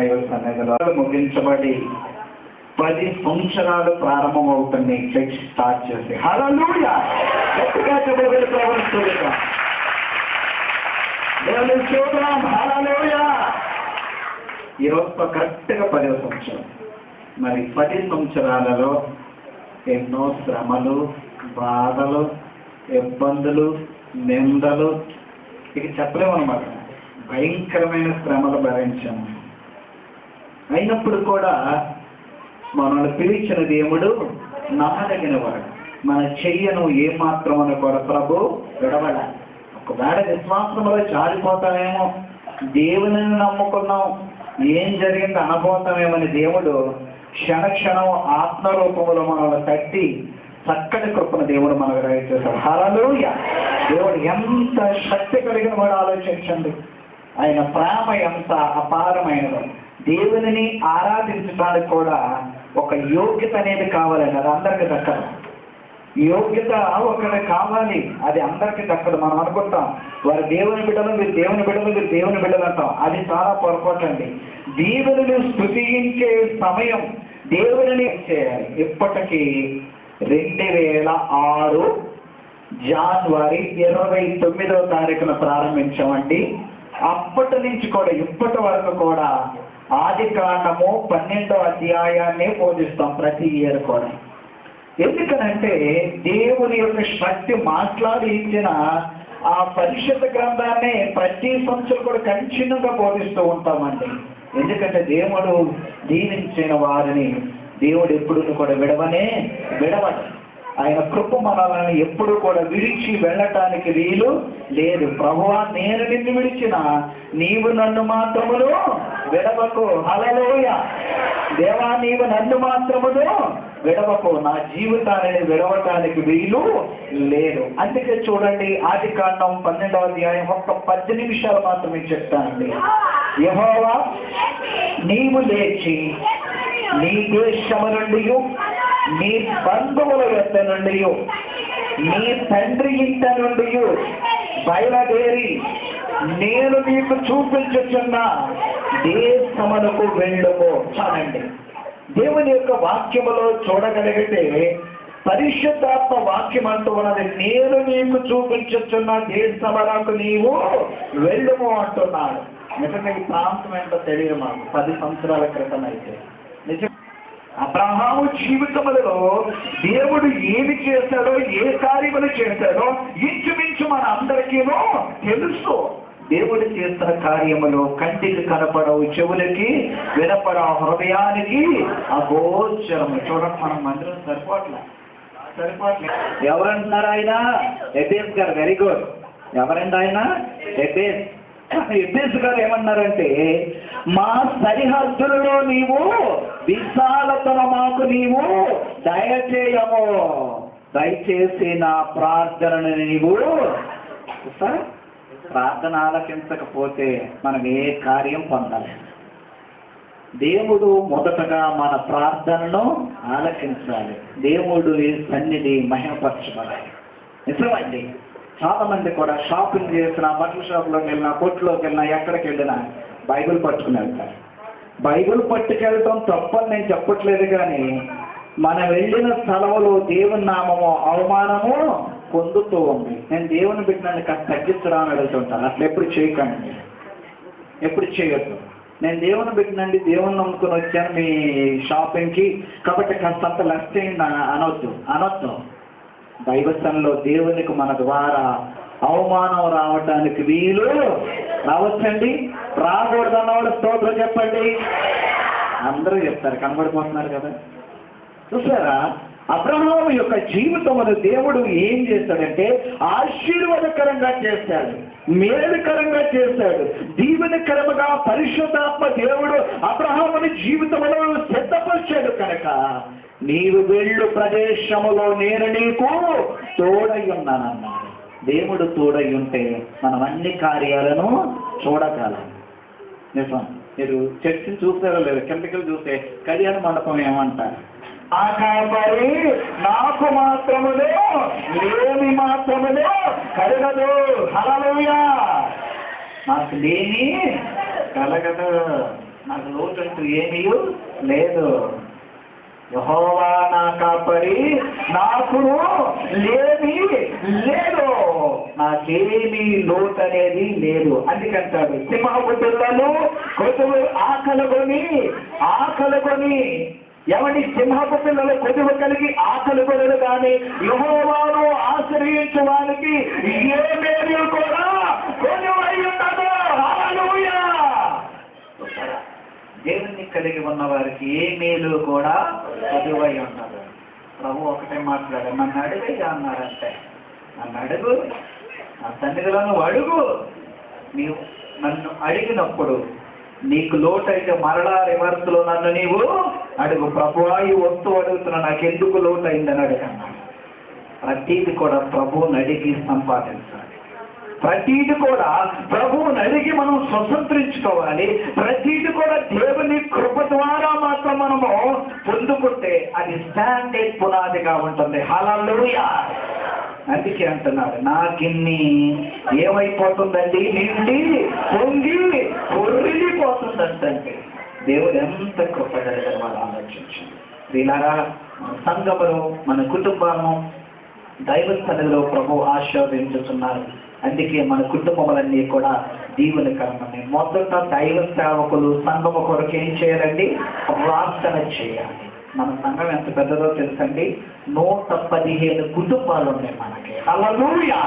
దైవ సన్నిధిలో ముగించబడి 10 సంవత్సరాలు ప్రారంభమవుతున్నాయి చర్చ్ స్టార్ట్ చేసి. హల్లెలూయా! గట్టిగా చెప్పగలి ప్రవర్తిగా దేవుని స్తోత్రం. హల్లెలూయా! ఈరోజు కరెక్ట్గా 10వ సంవత్సరం. మరి 10 సంవత్సరాలలో ఎన్నో శ్రమలు, బాధలు, ఇబ్బందులు, నిందలు, ఇక చెప్పలేమన్నమాట. భయంకరమైన శ్రమలు భరించాము. అయినప్పుడు కూడా మనల్ని పిలిచిన దేవుడు నమ్మదగిన వాడు. మన చెయ్యను ఏమాత్రమని కూడా ప్రభు విడవడ. ఒకవేళ విశ్వాసంలో జారిపోతామేమో, దేవుని నమ్ముకున్నాం, ఏం జరిగింది అనబోతామేమని దేవుడు క్షణక్షణం ఆత్మరూపంలో మనల్ని తట్టి చక్కటి కృపను దేవుడు మనకు దయచేశాడు. హల్లెలూయా! దేవుడు ఎంత శక్తి కలిగిన వాడు ఆలోచించండి. ఆయన ప్రేమ ఎంత అపారమైనదో. దేవునిని ఆరాధించడానికి కూడా ఒక యోగ్యత అనేది కావాలండి. అది అందరికి దక్కదు. యోగ్యత ఒకటి కావాలి, అది అందరికి దక్కదు. మనం అనుకుంటాం వారు దేవుని బిడ్డలు, మీరు దేవుని బిడ్డలు, మీరు దేవుని బిడ్డలు అంటాం. అది చాలా పొరపాటు అండి. దేవుని స్తుతించే సమయం దేవుని చేయాలి. ఇప్పటికీ 2006 జనవరి 29వ తారీఖున ప్రారంభించామండి. అప్పటి నుంచి కూడా ఇప్పటి వరకు కూడా ఆదికాండము 12వ అధ్యాయాన్ని బోధిస్తాం ప్రతి ఇయర్ కూడా. ఎందుకనంటే దేవుని యొక్క శక్తి మాట్లాడి ఇచ్చిన ఆ పరిశుద్ధ గ్రంథాన్ని ప్రతి సంవత్సరం కూడా కంటిన్యూగా బోధిస్తూ ఉంటామండి. ఎందుకంటే దేవుడు దీవించిన వారిని దేవుడు ఎప్పుడు కూడా విడవడు. ఆయన కృప మనల్ని ఎప్పుడు కూడా విడిచి వెళ్ళటానికి వీలు లేదు. ప్రభువా, నేను నిన్ను విడిచిన, నీవు నన్ను మాత్రమును విడవకు. హల్లెలూయా! దేవా, నీవు నన్ను మాత్రమును విడవకు. నా జీవితాన్ని విడవటానికి వీలు లేదు. అందుకే చూడండి, ఆదికాండం 12వ అధ్యాయం ఒక్క 10 నిమిషాలు మాత్రమే చెప్తానండి. యెహోవా, నీవు లేచి నీ దేశము నుండి, నీ బంధువుల యొద్ద నుండి, నీ తండ్రి ఇంట నుండి బయలుదేరి నేను నీకు చూపించుచున్న దేశమునకు వెళ్ళుము. చాలండి. దేవుని యొక్క వాక్యములో చూడగలిగితే పరిశుద్ధాత్మ వాక్యం అంటూ ఉన్నది. నేను నీకు చూపించుచున్న దేశమునకు నీవు వెళ్ళుము అంటున్నాడు. నిజంగా ఈ ప్రాంతం ఏంటో తెలియదు మాకు 10 సంవత్సరాల క్రితం అయితే. నిజం, అబ్రహాము జీవితంలో దేవుడు ఏమి చేశాడో, ఏ కార్యములు చేశాడో ఇంచుమించు మన అందరికీనో తెలుసు. దేవుడు చేస్తున్న కార్యములు కంటికి కనపడవు, చెవులకి వినపడవు, హృదయానికి అగోచరము. చూడండి, మనం మందిరం సరిపోవట్లేదు. ఎవరంటున్నారు ఆయన? ఎబేస్ గారు. Very good. ఎవరండి ఆయన? ఎబేస్ గారు ఏమన్నారంటే, మా సరిహద్దులలో నీవు విశాలతను మాకు నీవు దయచేయము, దయచేసి నా ప్రార్థనను నీవు. ప్రార్థన ఆలకించకపోతే మనం ఏ కార్యం పొందాలి? దేవుడు మొదటగా మన ప్రార్థనను ఆలకించాలి. దేవుడు సన్నిధి మహిమపరచబడాలి. నిజమండి. చాలా మంది కూడా షాపింగ్ చేసిన, బట్టల షాప్లోకి వెళ్ళినా, కొట్టులోకి వెళ్ళినా, ఎక్కడికి వెళ్ళినా బైబిల్ పట్టుకుని వెళ్తారు. బైబిల్ పట్టుకెళ్ళటం తప్పని నేను చెప్పట్లేదు, కానీ మనం వెళ్ళిన స్థలంలో దేవుని నామము అవమానము పొందుతూ ఉంది. నేను దేవుని బిడ్డని కాస్త తగ్గించడానికి వెళ్తుంటాను. అట్లా ఎప్పుడు చేయకండి, ఎప్పుడు చేయొద్దు. నేను దేవుని బిడ్డనండి, దేవుని నమ్ముకుని వచ్చాను మీ షాపింగ్కి, కాబట్టి కాస్తంత లెస్ చేయండి అనొద్దు. దైవత్వంలో దేవునికి మన ద్వారా అవమానం రావటానికి వీలు రావచ్చండి. రాకూడదన్నవాడు స్తోత్రం చెప్పండి. అందరూ చెప్తారు, కనబడిపోతున్నారు కదా. చూసారా, అబ్రహాము యొక్క జీవితంలో దేవుడు ఏం చేశాడంటే ఆశీర్వాదకరంగా చేశాడు, మేలుకరంగా చేశాడు, దీవెనకరముగా పరిశుద్ధాత్మ దేవుడు అబ్రహాముని జీవితంలో సిద్ధపరిచాడు. కనుక నీవు వెళ్ళు ప్రదేశములో నేను నీకు తోడై ఉన్నానన్నాడు. దేవుడు తోడై ఉంటే మనం అన్ని కార్యాలను చూడగలం. నిజం. మీరు చర్చిని చూస్తారో లేదు, కిందకి చూస్తే కళ్యాణ మండపం ఏమంటారు? ఆకాశరి నాకు మాత్రములే, ఏమి మాత్రములే కలగదు. హల్లెలూయా! నాకు లేని కలగదు. నాకు లోటు అంటూ ఏమీ లేదు. యెహోవా నా కాపరి, నాకు లేమి లేదు, నాకేమీ లోటు అనేది లేదు. అందుకంటాడు సింహపు పిల్లలు కొద్దువు ఆకలుకొని ఎవరి సింహపు పిల్లలు కొద్దువ కలిగి ఆకలుకొనరు కానీ యెహోవాను ఆశ్రయించు వారికి ఏ మేలు కూడా కొదువై ఉండదు. హల్లెలూయా. దేవుని కలిగి ఉన్న వారికి ఏ మేలు కూడా కొదువై ఉండదు. ప్రభు ఒకటే మాట్లాడారు, నన్ను అడిగి అన్నారంటే, నన్ను అడుగు, నా సన్నిధిలో నువ్వు అడుగు. నీవు నన్ను అడిగినప్పుడు నీకు లోటు అయితే మరలా రివర్స్లో నన్ను నీవు అడుగు. ప్రభువా ఈ వస్తువు అడుగుతున్నా, నాకు ఎందుకు లోటు అయిందని అడగన్నా. ప్రతీది కూడా ప్రభువుని అడిగి సంపాదించాలి. ప్రతీది కూడా ప్రభువుని అడిగి మనం స్వతంత్రించుకోవాలి. ప్రతీది కూడా దేవుని కృప ద్వారా మాత్రం మనము పొందుకుంటే అది స్టాండర్డ్ పునాదిగా ఉంటుంది. హల్లెలూయా. అందుకే అంటున్నాడు, నాకిన్ని ఏమైపోతుందండి, నిండి పొంగి పొర్రిపోతుందంటే దేవుడు ఎంత కృప కలిగిన వాళ్ళు ఆలోచించండి. వీళ్ళారా మన సంఘములు, మన కుటుంబము దైవస్థానంలో ప్రభు ఆశీర్వదించుతున్నారు. అందుకే మన కుటుంబములన్నీ కూడా దీవెనకరమని. మొదట దైవ సేవకులు సంఘము కొరకు ఏం చేయాలండి, ప్రార్థన చేయాలి. మన సంఘం ఎంత పెద్దదో తెలుసండి, 115 కుటుంబాలు ఉన్నాయి మనకి. హల్లెలూయా,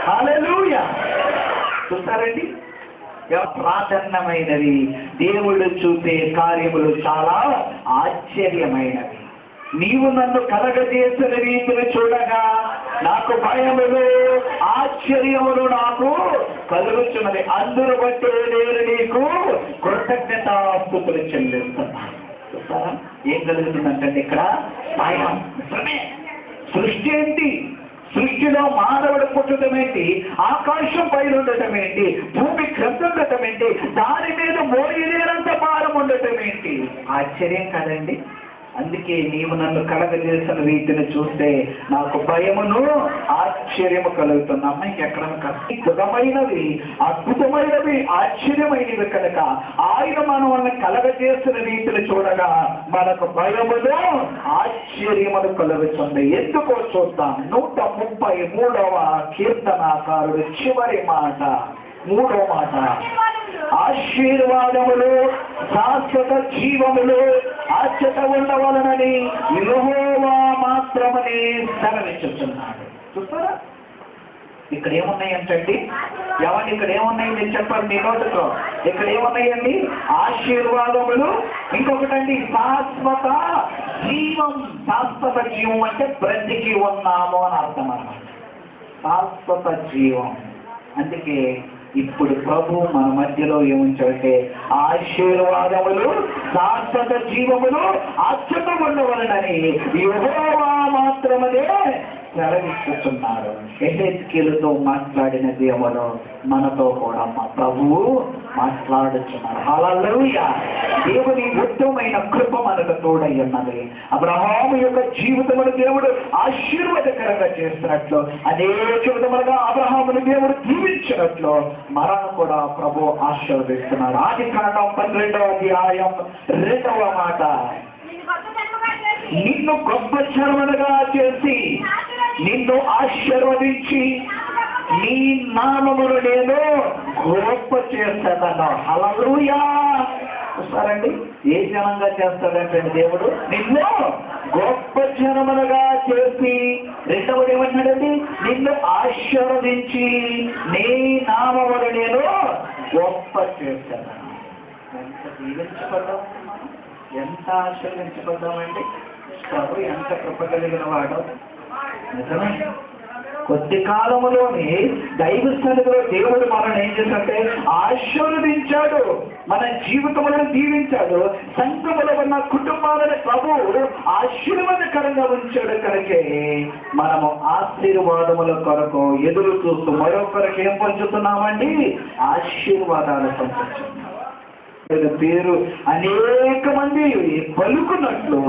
హల్లెలూయా. చూస్తారండి, ప్రాధాన్యమైనవి దేవుడు చూపే కార్యములు చాలా ఆశ్చర్యమైనవి. నీవు నన్ను కలగజేసిన రీతిని చూడగా నాకు భయములు ఆశ్చర్యములు నాకు కలుగుతున్నది. అందరూ బట్టి నేను నీకు కృతజ్ఞతాస్తుతులు చెల్లిస్తున్నాను. చూస్తారా ఏం కలుగుతుందంటే ఇక్కడ భయం. సృష్టి ఏంటి, సృష్టిలో మానవుడు పుట్టడం ఏంటి, ఆకాశం పైన ఉండటం ఏంటి, భూమి క్రతుండటం ఏంటి, దాని మీద మోయలేనంత భారం ఉండటం ఏంటి, ఆశ్చర్యం కదండి. అందుకే నీవు నన్ను కలగజేసిన రీతిని చూస్తే నాకు భయమును ఆశ్చర్యము కలుగుతున్నా. అమ్మాయికి ఎక్కడ అద్భుతమైనవి ఆశ్చర్యమైనవి కనుక ఆయన మనల్ని కలగజేసిన రీతిని చూడగా మనకు భయమును ఆశ్చర్యమును కలుగుతుంది. ఎందుకో చూద్దాం. 133వ కీర్తనాకారుడు చివరి మాట, 3వ మాట, ఆశీర్వాదములు శాశ్వత జీవములు అచ్చట ఉండవలనని యెహోవా మాత్రమని సెలవిస్తున్నాడు. చూస్తారా ఇక్కడ ఏమున్నాయంటండి, ఎవరు ఇక్కడ ఏమున్నాయి నేను చెప్పాలి మీ నోటితో. ఇక్కడ ఏమున్నాయండి, ఆశీర్వాదములు, ఇంకొకటండి శాశ్వత జీవం. శాశ్వత జీవం అంటే బ్రతికి ఉన్నాము అని అర్థం అన్నమాట. శాశ్వత జీవం. అందుకే ఇప్పుడు ప్రభు మన మధ్యలో ఏముంచాలంటే ఆశీర్వాదములు శాశ్వత జీవములు అచ్చట ఉండవలనని యెహోవా మాత్రమే సెలవిస్తున్నారు. ఎహెజ్కేలుతో మాట్లాడిన దేవుడు మనతో కూడా మా ప్రభువు మాట్లాడుతున్నారు. హల్లెలూయా. దేవుని ఉత్తమమైన కృప మనకు తోడై ఉన్నది. అబ్రహాము యొక్క జీవితమును దేవుడు ఆశీర్వాదకరంగా చేస్తున్నట్లు, అనేక విధములుగా అబ్రహామును దేవుడు దీవించినట్లు మనను కూడా ప్రభు ఆశీర్వదిస్తున్నారు. ఆదికాండం 12వ అధ్యాయం 2వ మాట, నిన్ను గొప్ప చర్మలుగా చేసి నిన్ను ఆశీర్వదించి నీ నామమును నేను గొప్ప చేస్తానన్నా. హల్లెలూయా. చూస్తారండి ఏ జనంగా చేస్తాడంటే దేవుడు, నిన్ను గొప్ప జనములుగా చేసి, రెండవది ఏమన్నాడండి, నిన్ను ఆశీర్వదించి నీ నామమును నేను గొప్ప చేస్తాను. ఎంత దీవించబడ్డాం, ఎంత ఆశీర్వదించబడ్డామండి. ప్రభు ఎంత కృప కలిగిన వాడు. నిజమే, కొద్ది కాలములోనే దైవ సన్నిధిలో దేవుడు మనల్ని ఏం చేశాడంటే ఆశీర్వదించాడు, మన జీవితంలో దీవించాడు. సంఘములో ఉన్న కుటుంబాలను ప్రభువు ఆశీర్వాదకరంగా ఉంచాడు. కనుకే మనము ఆశీర్వాదముల కొరకు ఎదురు చూస్తూ మరొకరికి ఏం పంచుతున్నామండి, ఆశీర్వాదాలు పంచుతున్నాం. పేరు అనేక మంది పలుకున్నట్లు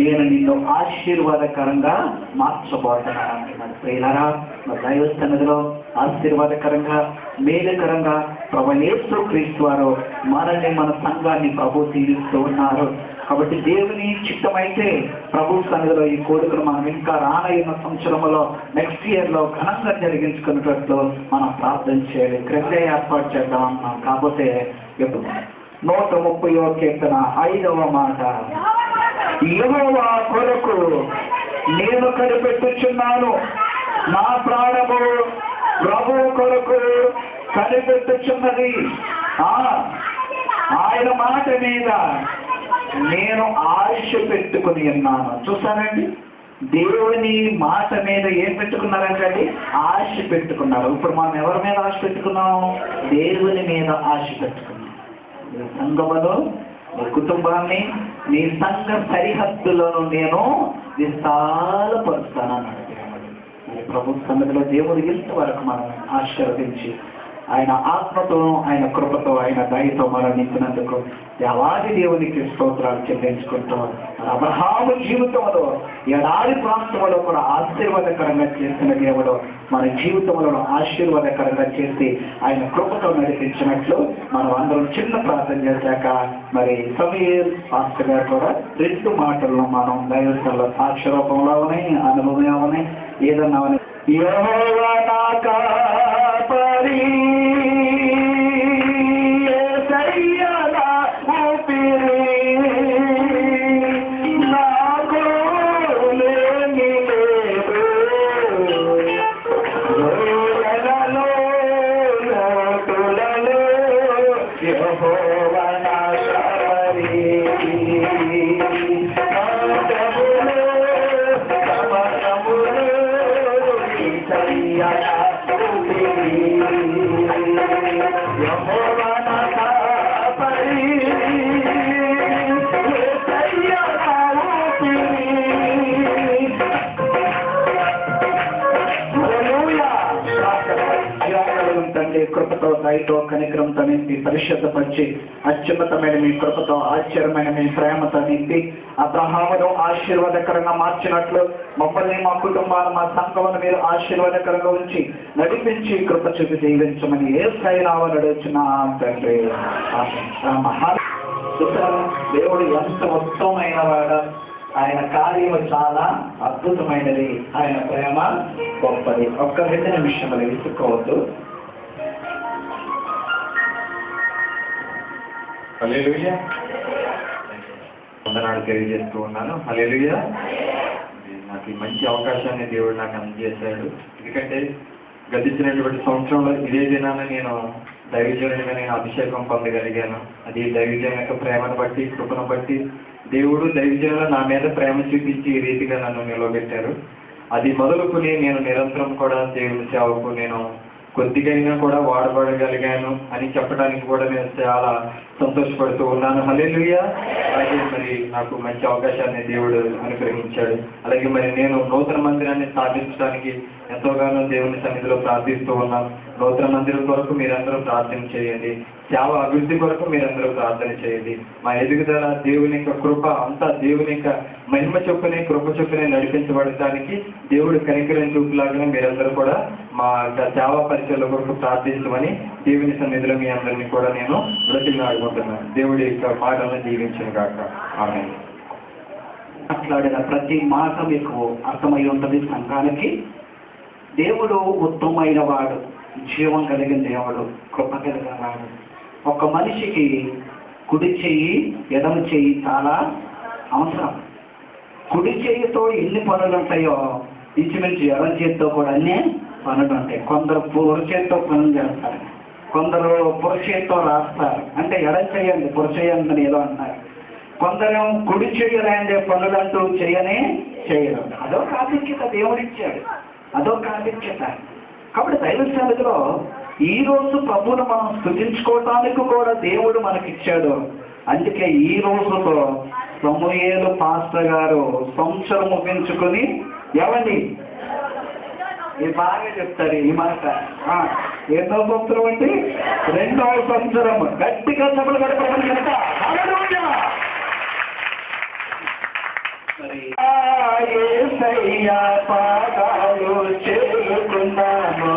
నేను నిన్ను ఆశీర్వాదకరంగా మార్చబోతున్నాను. ప్రియులారా, దైవ సన్నిధిలో ఆశీర్వాదకరంగా మేలుకరంగా ప్రభు యేసు క్రీస్తు వారు మనల్ని మన సంఘాన్ని ప్రభు తీరుస్తూ ఉన్నారు. కాబట్టి దేవుని చిత్తమైతే ప్రభు సన్నిధిలో ఈ కోరికలు మనం ఇంకా రానయ్యున్న సంవత్సరంలో నెక్స్ట్ ఇయర్లో ఘనంగా జరిగించుకున్నట్లు మనం ప్రార్థన చేయాలి. క్రింద ఏర్పాటు చేద్దాం అన్నాం. కాకపోతే 130వ కీర్తన 5వ మాట, యెహోవా కొరకు నేను కనిపెట్టుచున్నాను, నా ప్రాణము ప్రభువు కొరకు కనిపెట్టుచున్నది. ఆయన మాట మీద నేను ఆశ పెట్టుకుని ఉన్నాను. చూసానండి, దేవుని మాట మీద ఏం పెట్టుకున్నారంటే ఆశ పెట్టుకున్నారు. ఇప్పుడు మనం ఎవరి మీద ఆశ పెట్టుకున్నాం? దేవుని మీద ఆశ పెట్టుకున్నాం. నీ సంఘములో నీ కుటుంబాన్ని నీ సంఘ సరిహద్దులను నేను విశాలపరుస్తానన్నాడు దేవుడు. మరి ప్రభు సన్నిధిలో దేవుడు ఇంతవరకు మనం ఆశీర్వదించి ఆయన ఆత్మతో ఆయన కృపతో ఆయన దయతో మరణించినందుకు దేవాది దేవునికి స్తోత్రాలు చెల్లించుకుంటూ అబ్రహాము జీవితంలో ఎడారి ప్రాంతంలో కూడా ఆశీర్వాదకరంగా చేసిన దేవుడు మన జీవితంలో ఆశీర్వాదకరంగా చేసి ఆయన కృపతో నడిపించినట్లు మనం అందరం చిన్న ప్రార్థన చేశాక మరి సమీర్ పాస్టర్ గారు కూడా 2 మాటల్లో మనం దైవస్థలో సాక్షరూపంలో ఉన్నాయి, అనుభవం ఏమని ఏదన్నా యెహోవా నా కాపరి యేసయ్యా నా ఊపిరి, నాకు లేమి లేదు, గొర్రెలలో లోటులలో యెహోవా నా కాపరి, కృపతో దయతో కనికరంతో నింపి పరిశుద్ధపరిచి అత్యున్నతమైన మీ కృపతో ఆశ్చర్యమైన మీ ప్రేమతో నింపి అబ్రహామును ఆశీర్వాదకరంగా మార్చినట్లు మమ్మల్ని మా కుటుంబాన్ని మా సంఘమును మీరు ఆశీర్వాదకరంగా ఉంచి నడిపించి కృప చూపి దీవించమని యేసయ్య నామమున అడుగుచున్నాం తండ్రి. దేవుడు ఎంత ఉత్తమమైన వాడు, ఆయన కార్యము చాలా అద్భుతమైనది, ఆయన ప్రేమ గొప్పది. ఒక్క 2 నిమిషములు విసుక్కోవద్దు. హల్లెలూయా. వందనాలు తెలియజేస్తూ ఉన్నాను. హల్లెలూయా. నాకు ఈ మంచి అవకాశాన్ని దేవుడు నాకు అందజేశాడు. ఎందుకంటే గతించినటువంటి సంవత్సరంలో ఇదే దినాన నేను దైవజనుడిగా నేను అభిషేకం పొందగలిగాను. అది దైవజనం యొక్క ప్రేమను బట్టి, కృపను బట్టి దేవుడు దైవజనులు నా మీద ప్రేమ చూపించి ఈ రీతిగా నన్ను నిలబెట్టారు. అది మొదలుకుని నేను నిరంతరం కూడా దేవుని సేవకు నేను కొద్దిగైనా కూడా వాడబడగలిగాను అని చెప్పడానికి కూడా నేను చాలా సంతోషపడుతూ ఉన్నాను. హల్లెలూయా. అలాగే మరి నాకు మంచి అవకాశాన్ని దేవుడు అనుగ్రహించాడు. అలాగే మరి నేను నూతన మందిరాన్ని స్థాపించడానికి ఎంతోగానో దేవుని సన్నిధిలో ప్రార్థిస్తూ ఉన్నాను. నూతన మందిరం కొరకు మీరందరూ ప్రార్థన చేయండి. సేవ అభివృద్ధి కొరకు మీరందరూ ప్రార్థన చేయండి. మా ఎదుగుదల దేవుని యొక్క కృప అంతా దేవుని యొక్క మహిమ చొప్పునే కృప చొప్పునే నడిపించబడటానికి దేవుడు కనికరం చూపులాగానే మీరందరూ కూడా మా యొక్క సేవా పరిచయాల కొరకు ప్రార్థించమని దేవుని సన్నిధిలో మీ అందరినీ కూడా నేను బ్రతిమలాడుకుంటున్నాను. దేవుడి యొక్క మాటలను దీవించును గాక. ఆమేన్. మాట్లాడిన ప్రతి మాట మీకు అర్థమై ఉంటుంది. సంఘానికి దేవుడు ఉత్తమమైన వాడు, జీవం కలిగిన దేవుడు, కృప కలిగిన వాడు. ఒక మనిషికి కుడి చెయ్యి ఎడమ చెయ్యి చాలా అవసరం. కుడి చెయ్యితో ఎన్ని పనులు ఉంటాయో ఇంచుమించు ఎడమ చేతితో కూడా అన్నీ పనులు ఉంటాయి. కొందరు పొర చేతితో పనులు చేస్తారు, కొందరు పొర చేతితో రాస్తారు, అంటే ఎడమ చెయ్యండి పొర చేయండి ఏదో అంటారు. కొందరు కుడి చెయ్యలేండే పనులంటూ చేయనే చేయరు. అదొక ఆధిక్యత దేవుడిచ్చాడు, అదొక ఆధిక్యత. కాబట్టి దైవ సన్నిధిలో ఈ రోజు ప్రభువును మనం స్తుతించుకోవటానికి కూడా దేవుడు మనకిచ్చాడు. అందుకే ఈ రోజుతో సమూయేలు పాస్టర్ గారు సంవత్సరం ముగించుకొని ఏమండి ఇది బాగా చెప్తారు ఈ మాట. ఎన్నో సంవత్సరం అంటే 2వ సంవత్సరం. గట్టిగా సభలు గడపడం చెప్తా. యేసయ్య పాదాలు చేరుకున్నాము.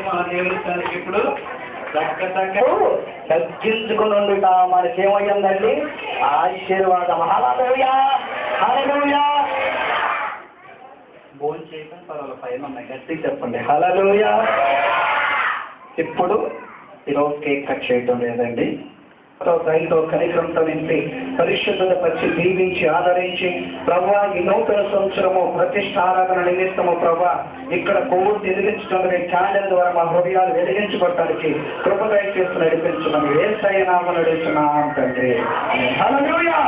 మన దేవుని సన్నిధికి ఇప్పుడు తగ్గించుకుని మనకేమయ్యిందండి ఆశీర్వాదం. హల్లెలూయా హల్లెలూయా. భోజనం చేయడం పర్వాలేదు, పైన ఉన్నాయి గట్టిగా చెప్పండి హల్లెలూయా. ఇప్పుడు ఈరోజు కేక్ కట్ చేయటం లేదండి. దయతో కనికరంతో నింపి పరిశుద్ధత పరిచి దీవించి ఆదరించి ప్రభా ఈ నూతన సంవత్సరము ప్రతిష్ట ఆరాధన నిమిత్తము ప్రభా ఇక్కడ కొవ్వొత్తి వెలిగించడానికి క్యాండిల్ ద్వారా మా హృదయాలు వెలిగించబడటానికి కృప దయచేసి నడిపించడం యేసయ్య నామమున నడుచున్నాం తండ్రి. హల్లెలూయా.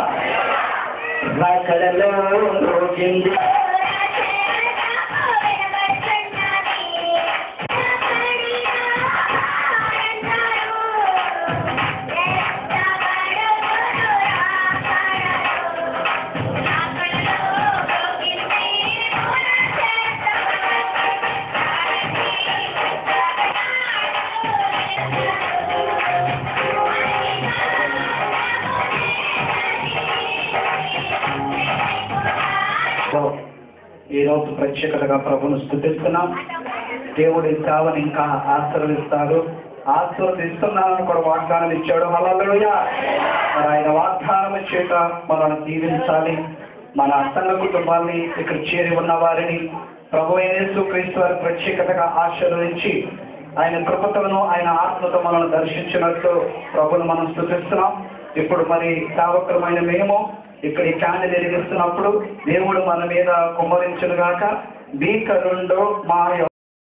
రాకడలో రోగింది ఈ రోజు ప్రత్యేకతగా ప్రభును స్తుతిస్తున్నాం. దేవుడి సేవను ఇంకా ఆశీర్వదిస్తున్నానని కూడా వాగ్దానం ఇచ్చాడు. హల్లెలూయా. మరి ఆయన వాగ్దానం చేత మనల్ని దీవించాలి. మన సంఘ కుటుంబాన్ని ఇక్కడ చేరి ఉన్న వారిని ప్రభు యేసు క్రీస్తు వారి ప్రత్యేకతగా ఆశీర్వదించి ఆయన కృపతలను ఆయన ఆత్మతో మనల్ని దర్శించినట్లు ప్రభును మనం స్తుతిస్తున్నాం. ఇప్పుడు మరి సేవకులమైన మేము ఇక్కడ ఈ క్యాండిల్ వెలిగిస్తున్నప్పుడు దేవుడు మన మీద కుమ్మరించును గాక. భీకరుండు మా